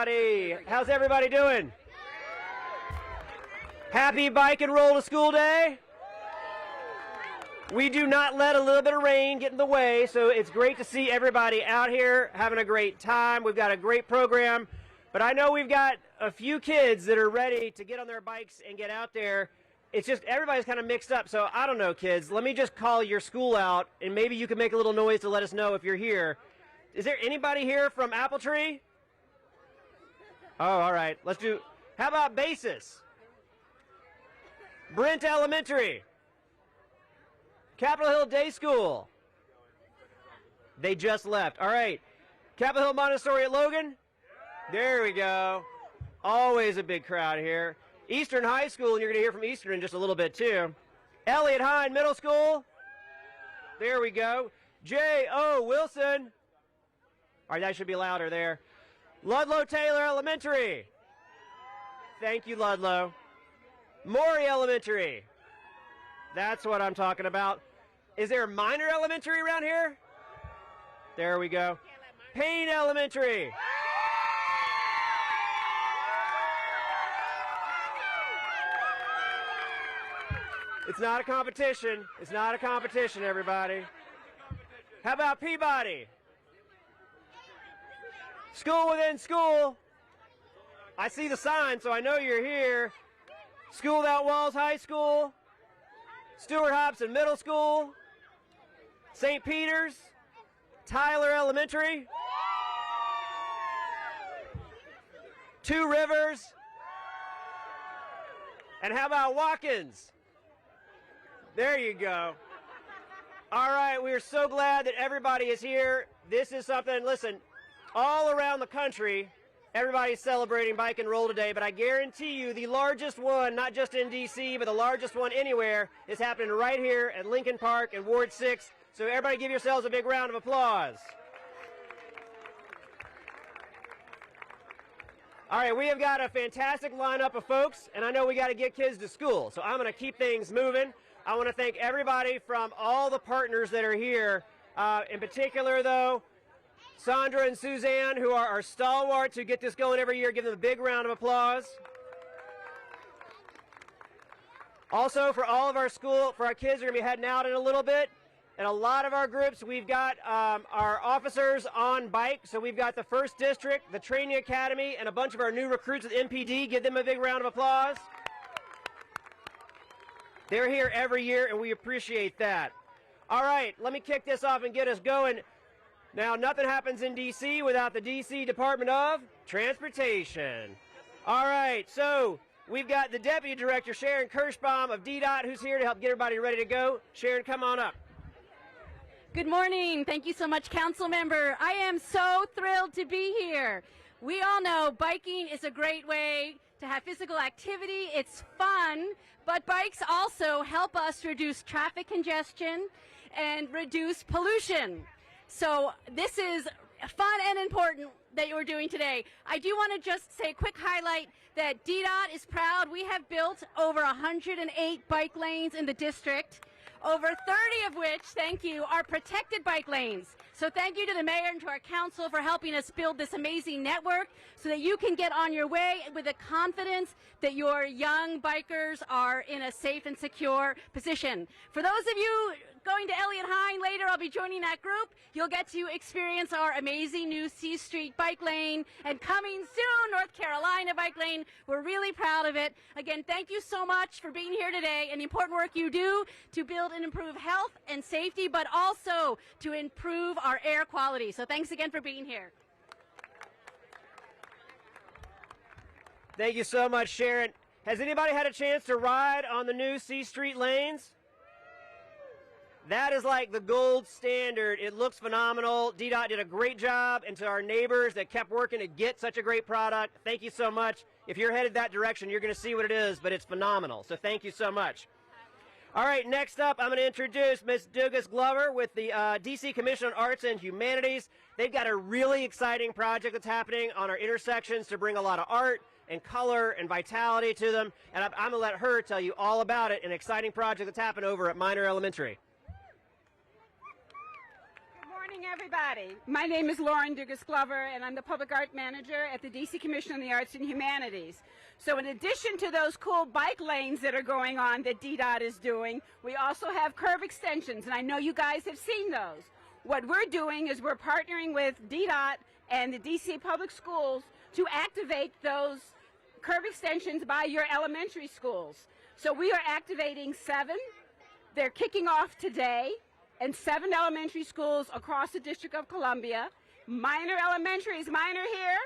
How's everybody doing? Happy Bike and Roll to School Day? We do not let a little bit of rain get in the way, so it's great to see everybody out here having a great time. We've got a great program, but I know we've got a few kids that are ready to get on their bikes and get out there. It's just everybody's kind of mixed up, so I don't know, kids. Let me just call your school out, and maybe you can make a little noise to let us know if you're here. Is there anybody here from Apple Tree? Oh, all right. Let's do, how about Basis? Brent Elementary? Capitol Hill Day School? They just left. All right. Capitol Hill Montessori at Logan? There we go. Always a big crowd here. Eastern High School, and you're going to hear from Eastern in just a little bit, too. Elliott Hine Middle School? There we go. J.O. Wilson? All right, that should be louder there. Ludlow Taylor Elementary. Thank you, Ludlow. Maury Elementary. That's what I'm talking about. Is there a minor elementary around here? There we go. Payne Elementary. It's not a competition. It's not a competition, everybody. How about Peabody? School within school. I see the sign, so I know you're here. School Without Walls High School. Stuart Hobson Middle School. St. Peter's. Tyler Elementary. Two Rivers. And how about Watkins? There you go. All right, we are so glad that everybody is here. This is something, listen, all around the country, everybody's celebrating Bike and Roll today, but I guarantee you the largest one, not just in D.C., but the largest one anywhere, is happening right here at Lincoln Park in Ward 6. So everybody give yourselves a big round of applause. All right, we have got a fantastic lineup of folks, and I know we got to get kids to school, so I'm going to keep things moving. I want to thank everybody from all the partners that are here. In particular, though, Sandra and Suzanne, who are our stalwarts who get this going every year. Give them a big round of applause. Also, for all of our school, for our kids who are going to be heading out in a little bit, and a lot of our groups, we've got our officers on bike. So we've got the 1st District, the Training Academy, and a bunch of our new recruits at MPD. Give them a big round of applause. They're here every year, and we appreciate that. All right, let me kick this off and get us going. Now, nothing happens in D.C. without the D.C. Department of Transportation. All right, so we've got the Deputy Director, Sharon Kirschbaum of DDOT, who's here to help get everybody ready to go. Sharon, come on up. Good morning. Thank you so much, Council Member. I am so thrilled to be here. We all know biking is a great way to have physical activity. It's fun, but bikes also help us reduce traffic congestion and reduce pollution. So this is fun and important that you're doing today. I do want to just say a quick highlight that DDOT is proud. We have built over 108 bike lanes in the district, over 30 of which, thank you, are protected bike lanes. So thank you to the mayor and to our council for helping us build this amazing network so that you can get on your way with the confidence that your young bikers are in a safe and secure position. For those of you going to Elliott Hine later, I'll be joining that group. You'll get to experience our amazing new C Street bike lane, and coming soon, North Carolina bike lane. We're really proud of it. Again, thank you so much for being here today and the important work you do to build and improve health and safety, but also to improve our air quality. So thanks again for being here. Thank you so much, Sharon. Has anybody had a chance to ride on the new C Street lanes? That is like the gold standard. It looks phenomenal. DDOT did a great job, and to our neighbors that kept working to get such a great product, thank you so much. If you're headed that direction, you're going to see what it is, but it's phenomenal. So thank you so much. All right, next up, I'm going to introduce Ms. Douglas Glover with the D.C. Commission on Arts and Humanities. They've got a really exciting project that's happening on our intersections to bring a lot of art and color and vitality to them, and I'm going to let her tell you all about it, an exciting project that's happened over at Minor Elementary. morning, everybody. My name is Lauren Dugas-Glover, and I'm the Public Art Manager at the D.C. Commission on the Arts and Humanities. So in addition to those cool bike lanes that are going on that DDOT is doing, we also have curb extensions, and I know you guys have seen those. What we're doing is we're partnering with DDOT and the D.C. Public Schools to activate those curb extensions by your elementary schools. So we are activating 7. They're kicking off today in 7 elementary schools across the District of Columbia. Minor Elementary, is Minor here?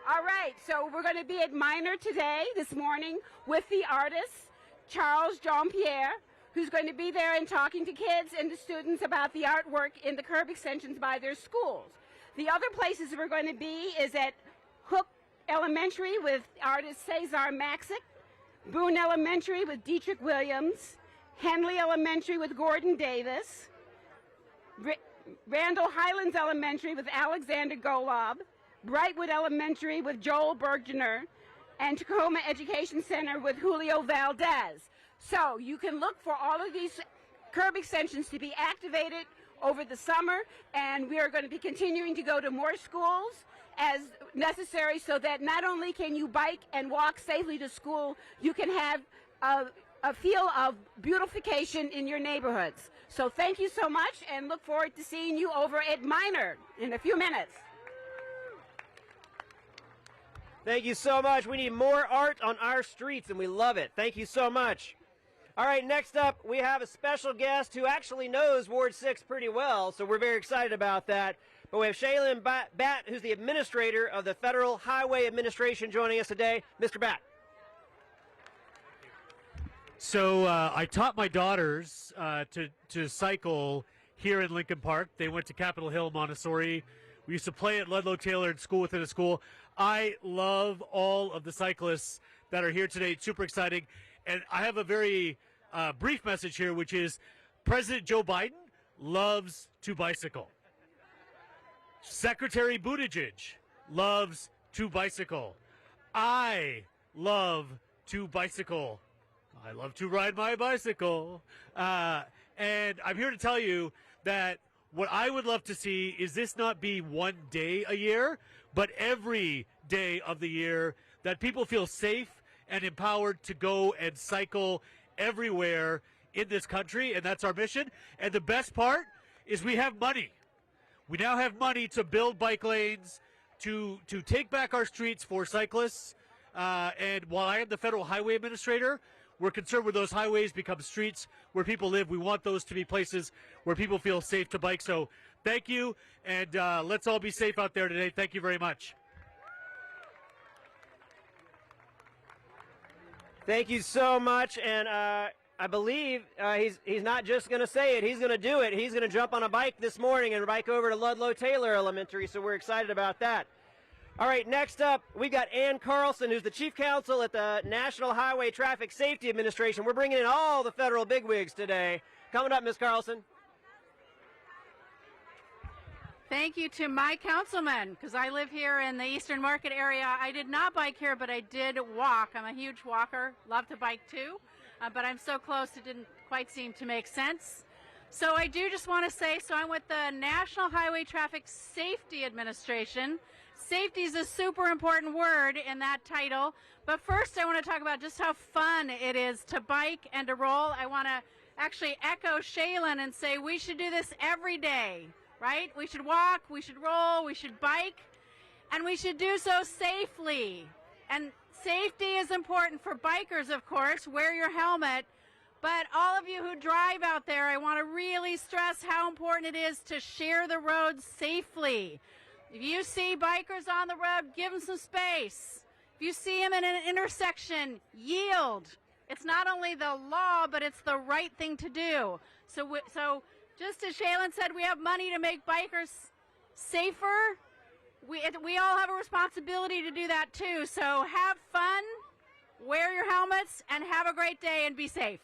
All right, so we're going to be at Minor today, this morning, with the artist, Charles Jean-Pierre, who's going to be there and talking to kids and to students about the artwork in the curb extensions by their schools. The other places we're going to be is at Hook Elementary with artist Cesar Maxick, Boone Elementary with Dietrich Williams, Henley Elementary with Gordon Davis, Randall Highlands Elementary with Alexander Golob, Brightwood Elementary with Joel Bergener, and Tacoma Education Center with Julio Valdez. So you can look for all of these curb extensions to be activated over the summer, and we are going to be continuing to go to more schools as necessary so that not only can you bike and walk safely to school, you can have a feel of beautification in your neighborhoods. So thank you so much, and look forward to seeing you over at Minor in a few minutes. Thank you so much. We need more art on our streets, and we love it. Thank you so much. All right, next up, we have a special guest who actually knows Ward 6 pretty well, so we're very excited about that. But we have Shaylin Batt, who's the administrator of the Federal Highway Administration, joining us today. Mr. Batt. So I taught my daughters to cycle here in Lincoln Park. They went to Capitol Hill Montessori. We used to play at Ludlow Taylor in school within a school. I love all of the cyclists that are here today. It's super exciting. And I have a very brief message here, which is President Joe Biden loves to bicycle. Secretary Buttigieg loves to bicycle. I love to bicycle. I love to ride my bicycle. And I'm here to tell you that what I would love to see is this not be one day a year, but every day of the year, that people feel safe and empowered to go and cycle everywhere in this country, and that's our mission. And the best part is we have money. We now have money to build bike lanes, to take back our streets for cyclists. And while I am the Federal Highway Administrator, we're concerned when those highways become streets where people live. We want those to be places where people feel safe to bike. So thank you, and let's all be safe out there today. Thank you very much. Thank you so much, and I believe he's not just going to say it, he's going to do it. He's going to jump on a bike this morning and bike over to Ludlow Taylor Elementary, so we're excited about that. All right, next up, we've got Ann Carlson, who's the Chief Counsel at the National Highway Traffic Safety Administration. We're bringing in all the federal bigwigs today. Coming up, Ms. Carlson. Thank you to my councilman, because I live here in the Eastern Market area. I did not bike here, but I did walk. I'm a huge walker, love to bike too, but I'm so close it didn't quite seem to make sense. So I do just want to say, so I'm with the National Highway Traffic Safety Administration. Safety is a super important word in that title, but first I want to talk about just how fun it is to bike and to roll. I want to actually echo Shaylin and say we should do this every day, right? We should walk, we should roll, we should bike, and we should do so safely. And safety is important for bikers, of course. Wear your helmet. But all of you who drive out there, I want to really stress how important it is to share the roads safely. If you see bikers on the road, give them some space. If you see them in an intersection, yield. It's not only the law, but it's the right thing to do. So just as Shaylin said, we have money to make bikers safer. We all have a responsibility to do that too. So have fun, wear your helmets, and have a great day and be safe.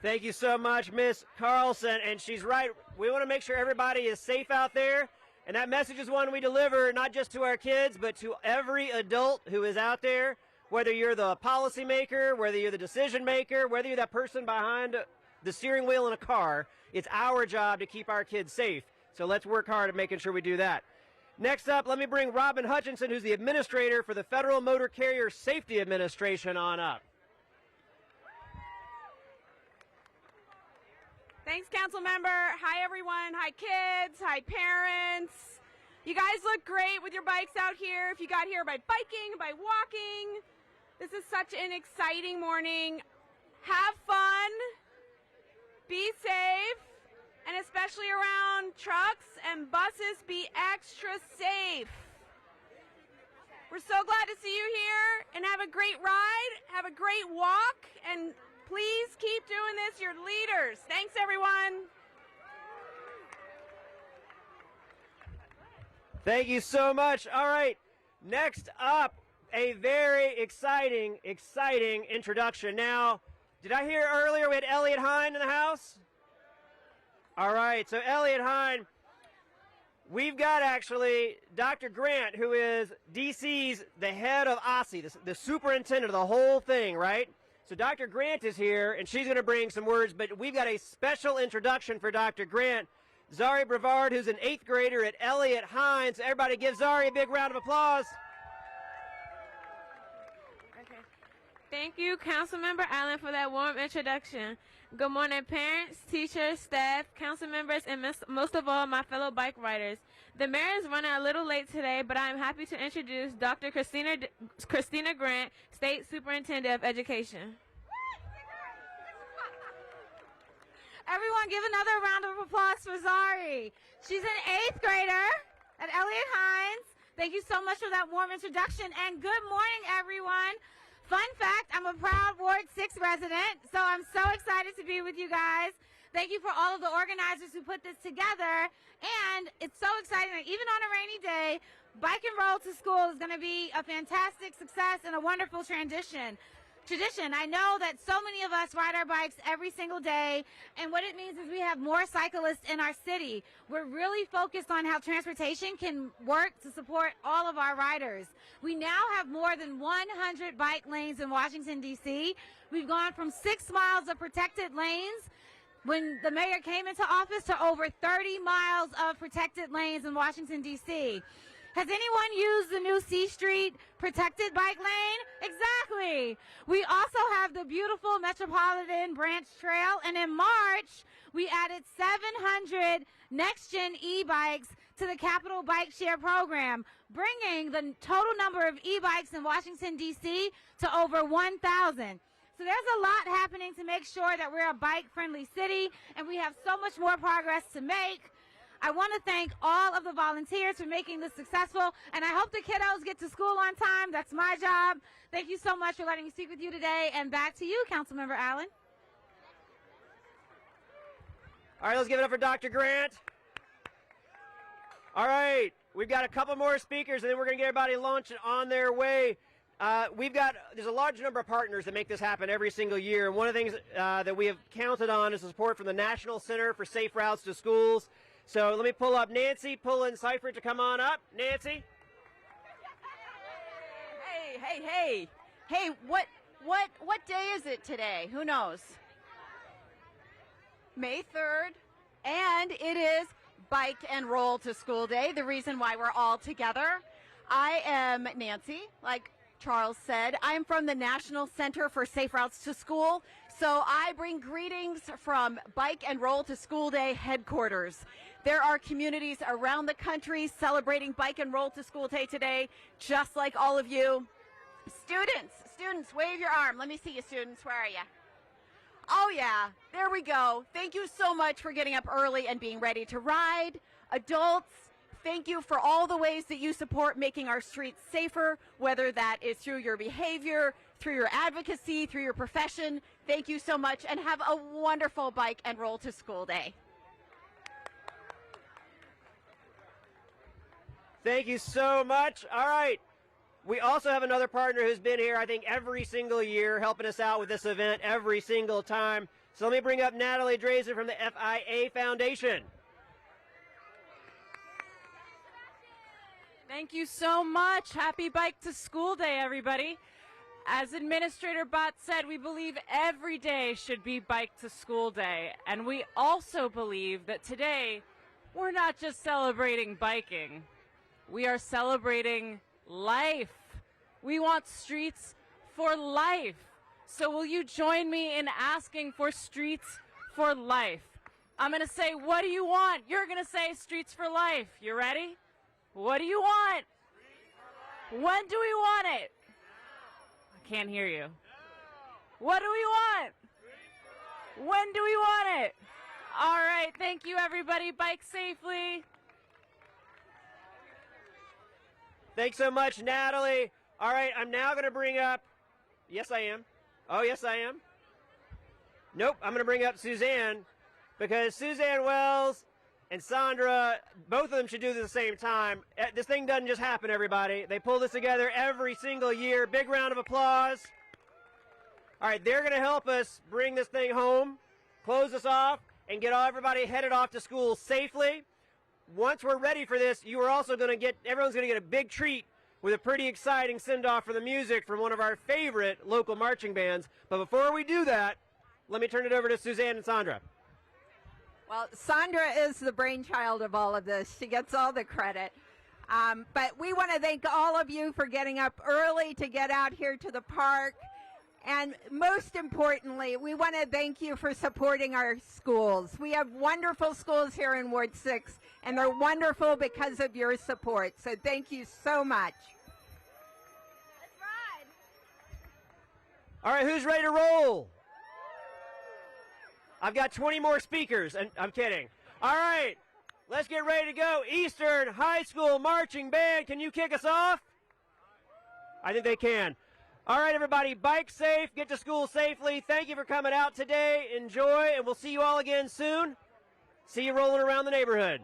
Thank you so much, Miss Carlson, and she's right. We want to make sure everybody is safe out there, and that message is one we deliver not just to our kids, but to every adult who is out there, whether you're the policymaker, whether you're the decision maker, whether you're that person behind the steering wheel in a car. It's our job to keep our kids safe. So let's work hard at making sure we do that. Next up, let me bring Robin Hutchinson, who's the administrator for the Federal Motor Carrier Safety Administration, on up. Thanks, council member. Hi, everyone. Hi, kids. Hi, parents. You guys look great with your bikes out here. If you got here by biking, by walking, this is such an exciting morning. Have fun. Be safe. And especially around trucks and buses, be extra safe. We're so glad to see you here, and have a great ride, have a great walk, and please keep doing this. You're leaders. Thanks, everyone. Thank you so much. All right, next up, a very exciting introduction. Now, did I hear earlier we had Elliot Hine in the house? All right, so Elliot Hine, we've got actually Dr. Grant, who is DC's, the head of OSSI, the superintendent of the whole thing, right? So Dr. Grant is here, and she's going to bring some words, but we've got a special introduction for Dr. Grant. Zari Brevard, who's an 8th grader at Elliot Hine. So everybody give Zari a big round of applause. Okay. Thank you, Councilmember Allen, for that warm introduction. Good morning, parents, teachers, staff, council members, and most of all, my fellow bike riders. The mayor is running a little late today, but I am happy to introduce Dr. Christina Grant, State Superintendent of Education. Everyone give another round of applause for Zari. She's an 8th grader at Elliot Hines. Thank you so much for that warm introduction, and good morning, everyone. Fun fact, I'm a proud Ward 6 resident, so I'm so excited to be with you guys. Thank you for all of the organizers who put this together, and it's so exciting that even on a rainy day, Bike and Roll to School is going to be a fantastic success and a wonderful tradition. I know that so many of us ride our bikes every single day, and what it means is we have more cyclists in our city. We're really focused on how transportation can work to support all of our riders. We now have more than 100 bike lanes in Washington, D.C. We've gone from 6 miles of protected lanes when the mayor came into office to over 30 miles of protected lanes in Washington, D.C. Has anyone used the new C Street protected bike lane? Exactly. We also have the beautiful Metropolitan Branch Trail, and in March, we added 700 next-gen e-bikes to the Capital Bike Share program, bringing the total number of e-bikes in Washington, D.C. to over 1,000. So there's a lot happening to make sure that we're a bike-friendly city, and we have so much more progress to make. I want to thank all of the volunteers for making this successful, and I hope the kiddos get to school on time. That's my job. Thank you so much for letting me speak with you today, and back to you, Councilmember Allen. All right, let's give it up for Dr. Grant. All right, we've got a couple more speakers, and then we're going to get everybody lunch on their way. There's a large number of partners that make this happen every single year, and one of the things that we have counted on is the support from the National Center for Safe Routes to Schools. So let me pull up Nancy Pullen-Seifert to come on up. Nancy? Hey, what day is it today? Who knows? May 3rd, and it is Bike and Roll to School Day, the reason why we're all together. I am Nancy, like Charles said. I'm from the National Center for Safe Routes to School, so I bring greetings from Bike and Roll to School Day headquarters. There are communities around the country celebrating Bike and Roll to School Day today, just like all of you. Students, wave your arm. Let me see you, students. Where are you? Oh, yeah, there we go. Thank you so much for getting up early and being ready to ride. Adults, thank you for all the ways that you support making our streets safer, whether that is through your behavior, through your advocacy, through your profession. Thank you so much, and have a wonderful Bike and Roll to School Day. Thank you so much. All right. We also have another partner who's been here, I think, every single year, helping us out with this event every single time. So let me bring up Natalie Drazen from the FIA Foundation. Thank you so much. Happy Bike to School Day, everybody. As Administrator Bott said, we believe every day should be Bike to School Day. And we also believe that today, we're not just celebrating biking. We are celebrating life. We want streets for life. So will you join me in asking for streets for life? I'm going to say, what do you want? You're going to say streets for life. You ready? What do you want? When do we want it? I can't hear you. What do we want? When do we want it? All right, thank you, everybody. Bike safely. Thanks so much, Natalie. All right, I'm now going to bring up, yes, I am. Oh, yes, I am. Nope, I'm going to bring up Suzanne, because Suzanne Wells and Sandra, both of them should do this at the same time. This thing doesn't just happen, everybody. They pull this together every single year. Big round of applause. All right, they're going to help us bring this thing home, close us off, and get everybody headed off to school safely. Once we're ready for this, you are also going to get, everyone's going to get a big treat with a pretty exciting send-off for the music from one of our favorite local marching bands. But before we do that, let me turn it over to Suzanne and Sandra. Well, Sandra is the brainchild of all of this. She gets all the credit. But we want to thank all of you for getting up early to get out here to the park. And most importantly, we want to thank you for supporting our schools. We have wonderful schools here in Ward 6, and they're wonderful because of your support. So thank you so much. Let's ride. All right, who's ready to roll? I've got 20 more speakers, and I'm kidding. All right, let's get ready to go. Eastern High School Marching Band, can you kick us off? I think they can. All right, everybody, bike safe, get to school safely. Thank you for coming out today. Enjoy, and we'll see you all again soon. See you rolling around the neighborhood.